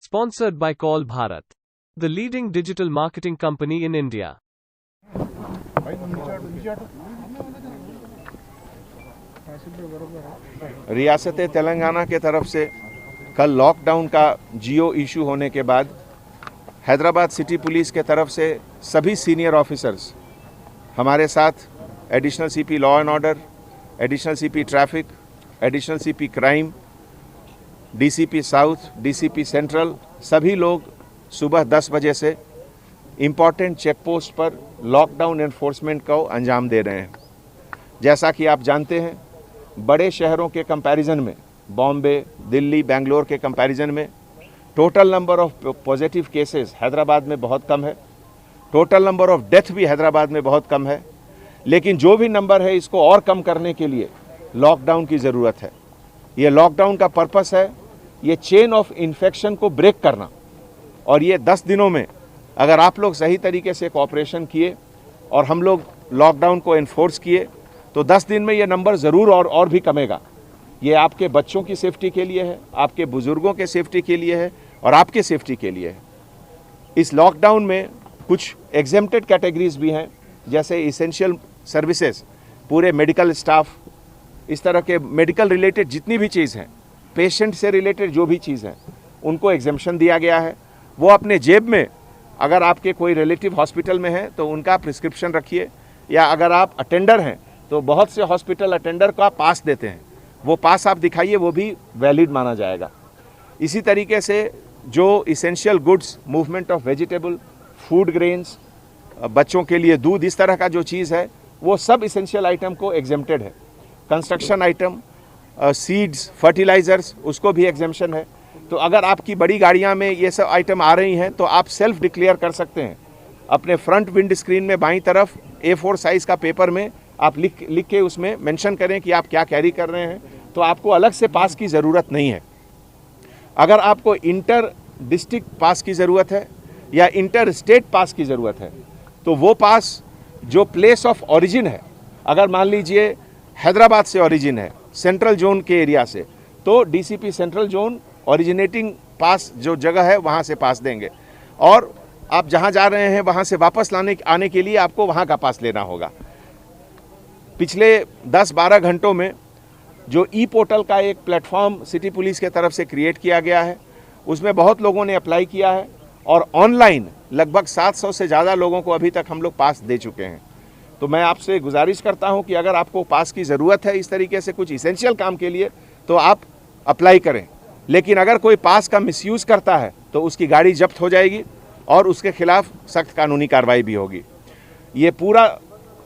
Sponsored by Call Bharat, the leading digital marketing company in India. रियासत तेलंगाना के तरफ से कल लॉकडाउन का जियो इशू होने के बाद हैदराबाद सिटी पुलिस के तरफ से सभी सीनियर ऑफिसर्स हमारे साथ additional CP law and order, additional CP traffic, additional CP crime, DCP south, DCP central, सभी लोग सुबह 10 बजे से इम्पॉर्टेंट चेक पोस्ट पर लॉकडाउन एनफोर्समेंट को अंजाम दे रहे हैं। जैसा कि आप जानते हैं, बड़े शहरों के कंपैरिजन में, बॉम्बे, दिल्ली, बेंगलोर के कंपैरिजन में total number of positive cases Hyderabad में बहुत कम है। टोटल नंबर ऑफ डेथ भी हैदराबाद में बहुत कम है। लेकिन जो भी नंबर है, इसको और कम करने के लिए लॉकडाउन की ज़रूरत है। ये लॉकडाउन का पर्पस है ये चेन ऑफ इन्फेक्शन को ब्रेक करना। और ये 10 दिनों में अगर आप लोग सही तरीके से कोऑपरेशन किए और हम लोग लॉकडाउन को एनफोर्स किए तो 10 दिन में ये नंबर ज़रूर और भी कमेगा। ये आपके बच्चों की सेफ्टी के लिए है, आपके बुज़ुर्गों के सेफ्टी के लिए है और आपके सेफ्टी के लिए है। इस लॉकडाउन में कुछ एग्जेम्प्टेड कैटेगरीज भी हैं, जैसे इसेंशियल सर्विसेज, पूरे मेडिकल स्टाफ, इस तरह के मेडिकल रिलेटेड जितनी भी चीज़ हैं, पेशेंट से रिलेटेड जो भी चीज़ हैं, उनको एग्जेम्पशन दिया गया है। वो अपने जेब में, अगर आपके कोई रिलेटिव हॉस्पिटल में है तो उनका प्रिस्क्रिप्शन रखिए, या अगर आप अटेंडर हैं तो बहुत से हॉस्पिटल अटेंडर का पास देते हैं, वो पास आप दिखाइए, वो भी वैलिड माना जाएगा। इसी तरीके से जो essential goods, movement of vegetable, food grains, बच्चों के लिए दूध, इस तरह का जो चीज़ है, वो सब इसेंशियल आइटम को एग्जेम्प्टेड है। कंस्ट्रक्शन आइटम, सीड्स, फर्टिलाइजर्स, उसको भी एग्जेम्पशन है। तो अगर आपकी बड़ी गाड़ियां में ये सब आइटम आ रही हैं तो आप सेल्फ डिक्लेयर कर सकते हैं। अपने फ्रंट विंड स्क्रीन में बाईं तरफ A4 साइज़ का पेपर में आप लिख के उसमें मेंशन करें कि आप क्या कैरी कर रहे हैं, तो आपको अलग से पास की ज़रूरत नहीं है। अगर आपको इंटर डिस्ट्रिक्ट पास की ज़रूरत है या इंटर स्टेट पास की ज़रूरत है, तो वो पास जो प्लेस ऑफ ओरिजिन है, अगर मान लीजिए हैदराबाद से ओरिजिन है, सेंट्रल जोन के एरिया से, तो डीसीपी सेंट्रल जोन ओरिजिनेटिंग पास जो जगह है वहाँ से पास देंगे। और आप जहाँ जा रहे हैं वहाँ से वापस आने के लिए आपको वहाँ का पास लेना होगा। पिछले 10-12 घंटों में जो ई पोर्टल का एक प्लेटफॉर्म सिटी पुलिस के तरफ से क्रिएट किया गया है, उसमें बहुत लोगों ने अप्लाई किया है और ऑनलाइन लगभग 700 से ज़्यादा लोगों को अभी तक हम लोग पास दे चुके हैं। तो मैं आपसे गुजारिश करता हूं कि अगर आपको पास की ज़रूरत है इस तरीके से कुछ इसेंशियल काम के लिए, तो आप अप्लाई करें। लेकिन अगर कोई पास का मिसयूज़ करता है तो उसकी गाड़ी जब्त हो जाएगी और उसके खिलाफ सख्त कानूनी कार्रवाई भी होगी। ये पूरा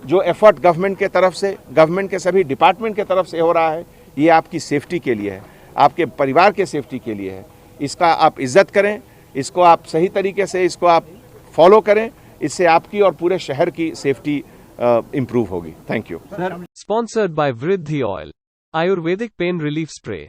जो एफर्ट गवर्नमेंट के तरफ से, गवर्नमेंट के सभी डिपार्टमेंट के तरफ से हो रहा है, ये आपकी सेफ्टी के लिए है, आपके परिवार के सेफ्टी के लिए है। इसका आप इज्जत करें, इसको आप सही तरीके से इसको आप फॉलो करें। इससे आपकी और पूरे शहर की सेफ्टी इम्प्रूव होगी। Thank you. Sponsored by Vriddhi Oil, Ayurvedic Pain Relief Spray.